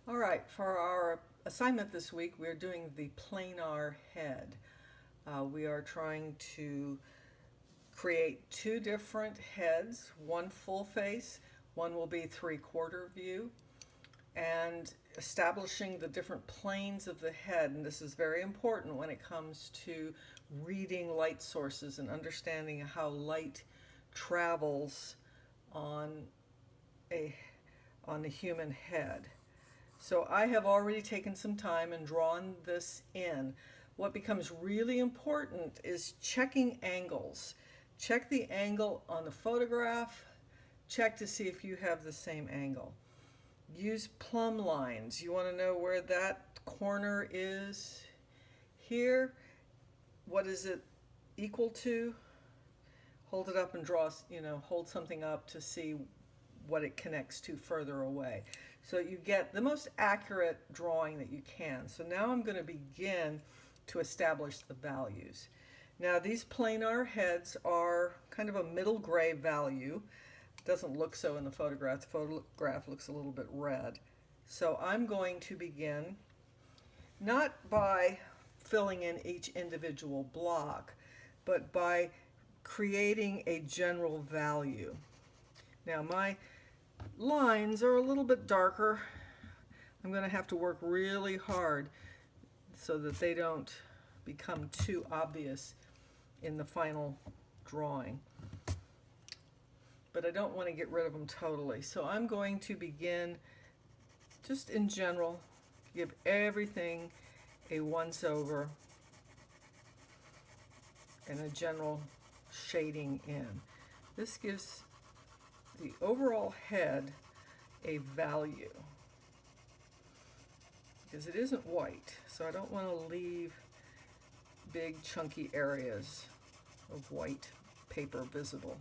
All right, for our assignment this week, we're doing the planar head. We are trying to create two different heads, one full face, one will be three-quarter view, and establishing the different planes of the head. And this is very important when it comes to reading light sources and understanding how light travels on a on the human head. So I have already taken some time and drawn this in. What becomes really important is checking angles. Check the angle on the photograph. Check to see if you have the same angle. Use plumb lines. You want to know where that corner is here. What is it equal to? Hold it up and draw, hold something up to see what it connects to further away. So you get the most accurate drawing that you can. So now I'm going to begin to establish the values. Now these planar heads are kind of a middle gray value. It doesn't look so in the photograph. The photograph looks a little bit red. So I'm going to begin not by filling in each individual block, but by creating a general value. Now my lines are a little bit darker. I'm going to have to work really hard so that they don't become too obvious in the final drawing. But I don't want to get rid of them totally. So I'm going to begin just in general, give everything a once over and a general shading in. This gives the overall head a value because it isn't white, so I don't want to leave big chunky areas of white paper visible.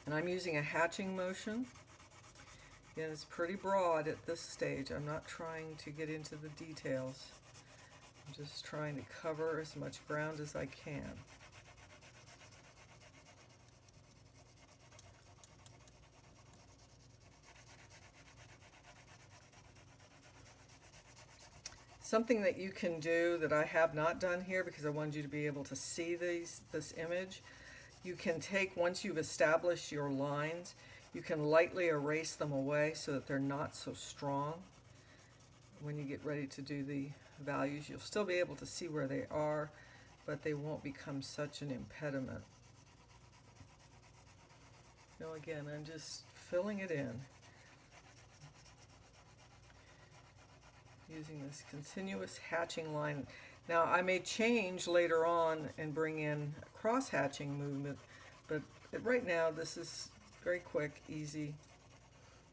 And I'm using a hatching motion. Again, it's pretty broad at this stage. I'm not trying to get into the details. I'm just trying to cover as much ground as I can. Something that you can do that I have not done here because I wanted you to be able to see this image, you can take, once you've established your lines, you can lightly erase them away so that they're not so strong. When you get ready to do the values, you'll still be able to see where they are, but they won't become such an impediment. Now again, I'm just filling it in, using this continuous hatching line. Now I may change later on and bring in a cross hatching movement, but right now this is very quick, easy,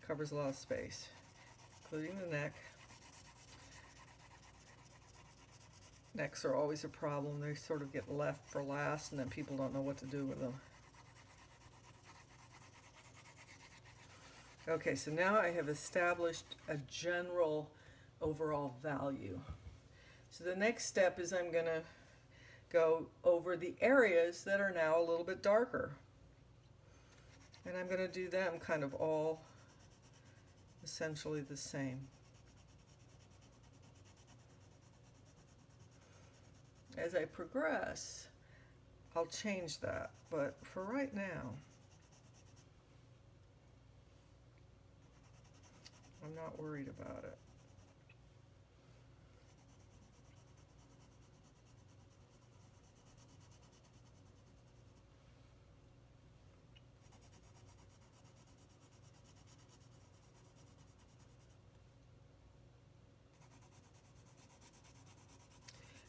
covers a lot of space, including the neck. Necks are always a problem. They sort of get left for last and then people don't know what to do with them. Okay, so now I have established a general overall value. So the next step is I'm going to go over the areas that are now a little bit darker. And I'm going to do them kind of all essentially the same. As I progress, I'll change that, but for right now, I'm not worried about it.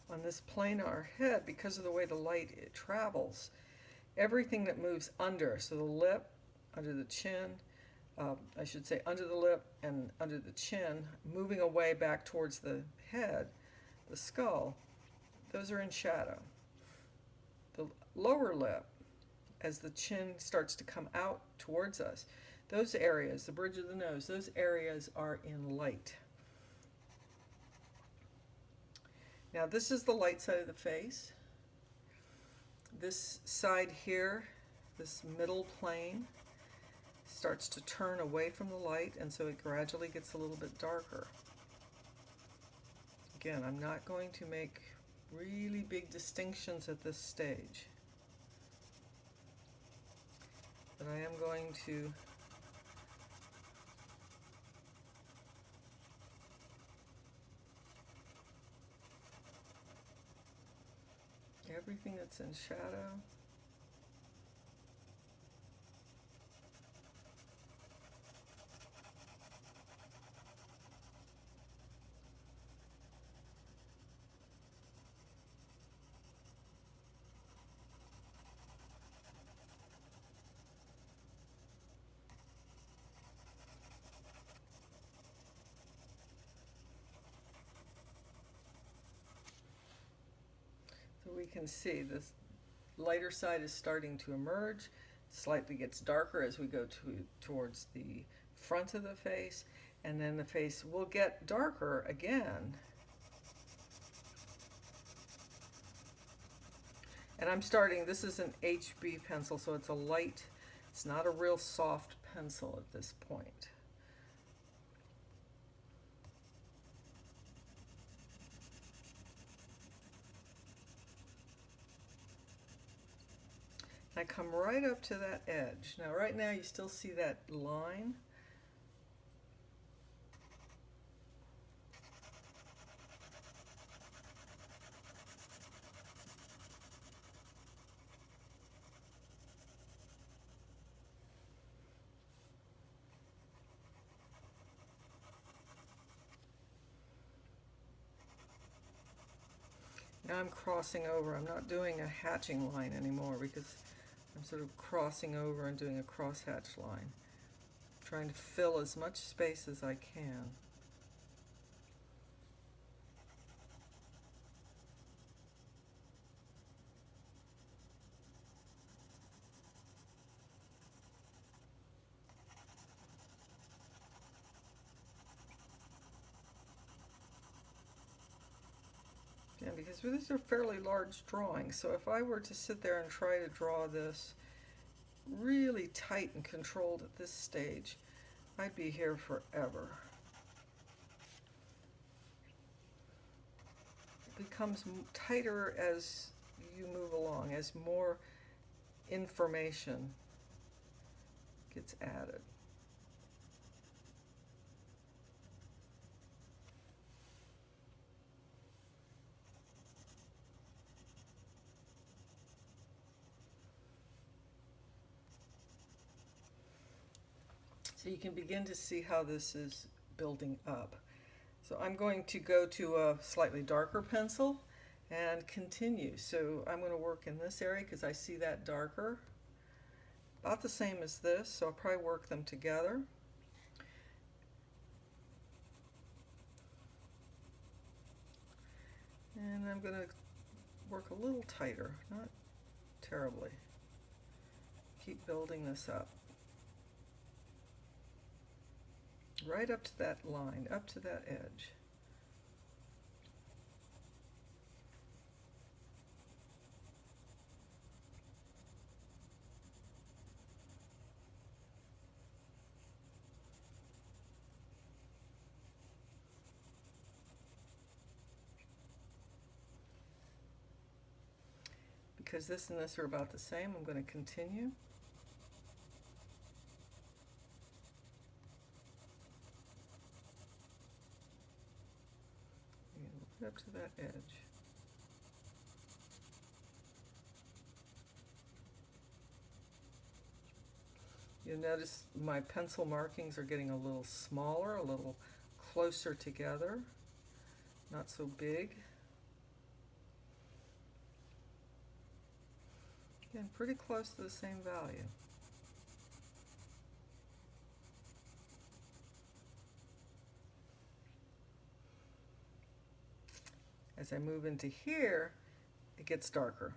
On this planar head, because of the way the light travels, everything that moves under, so the lip, under the chin, I should say under the lip and under the chin, moving away back towards the head, the skull, those are in shadow. The lower lip, as the chin starts to come out towards us, those areas, the bridge of the nose, those areas are in light. Now this is the light side of the face. This side here, this middle plane, starts to turn away from the light, and so it gradually gets a little bit darker. Again, I'm not going to make really big distinctions at this stage, but I am going to everything that's in shadow. So we can see this lighter side is starting to emerge, slightly gets darker as we go towards the front of the face, and then the face will get darker again. And I'm starting, this is an HB pencil, so it's a light, it's not a real soft pencil at this point. I come right up to that edge. Now right now you still see that line. Now I'm crossing over. I'm not doing a hatching line anymore because I'm sort of crossing over and doing a crosshatch line, trying to fill as much space as I can. Yeah, because these are fairly large drawings, so if I were to sit there and try to draw this really tight and controlled at this stage, I'd be here forever. It becomes tighter as you move along, as more information gets added. So you can begin to see how this is building up. So I'm going to go to a slightly darker pencil and continue. So I'm going to work in this area because I see that darker. About the same as this, so I'll probably work them together. And I'm going to work a little tighter, not terribly. Keep building this up. Right up to that line, up to that edge. Because this and this are about the same, I'm going to continue. Up to that edge. You'll notice my pencil markings are getting a little smaller, a little closer together, not so big. Again, pretty close to the same value. As I move into here, it gets darker.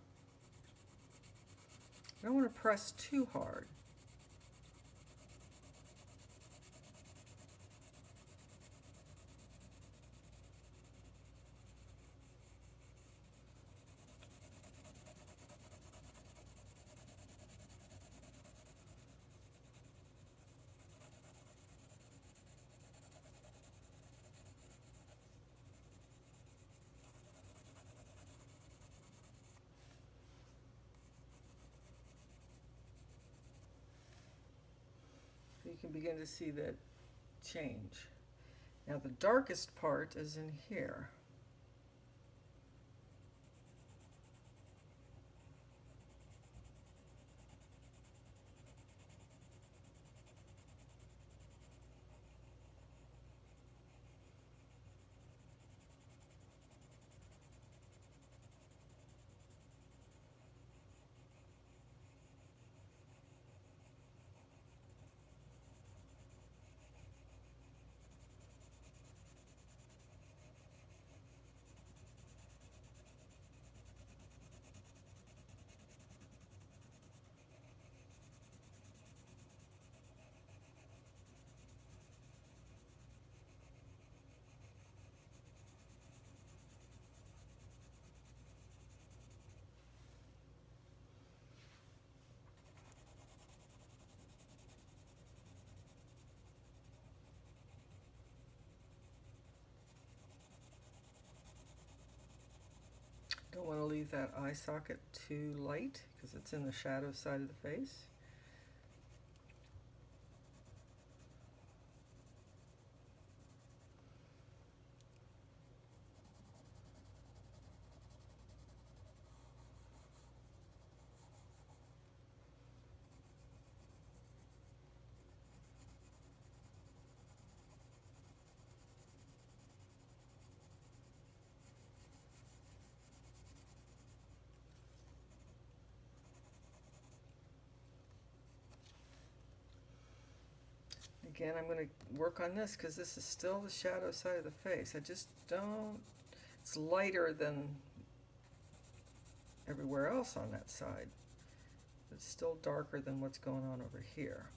I don't want to press too hard. So you can begin to see that change. Now the darkest part is in here. Don't want to leave that eye socket too light because it's in the shadow side of the face. Again, I'm going to work on this because this is still the shadow side of the face. I just don't, it's lighter than everywhere else on that side. It's still darker than what's going on over here.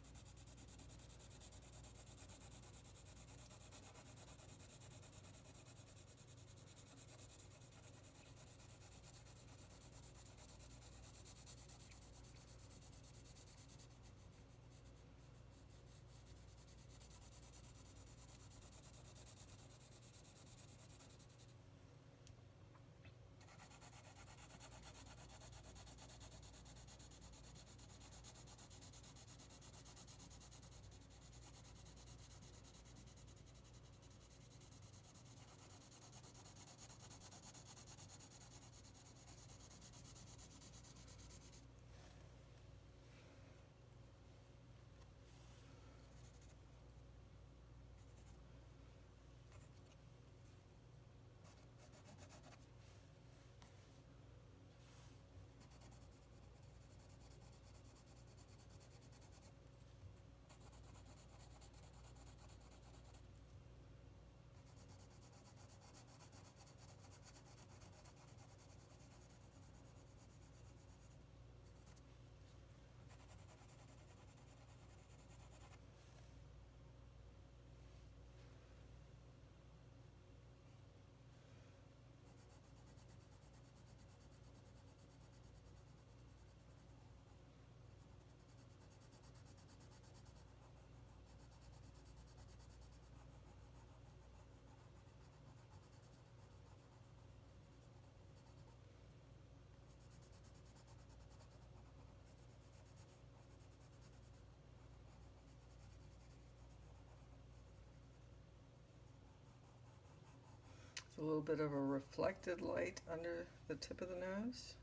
There's a little bit of a reflected light under the tip of the nose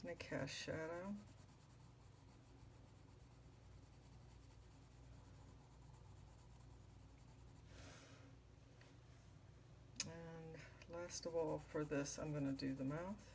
and a cast shadow. And last of all, for this, I'm going to do the mouth.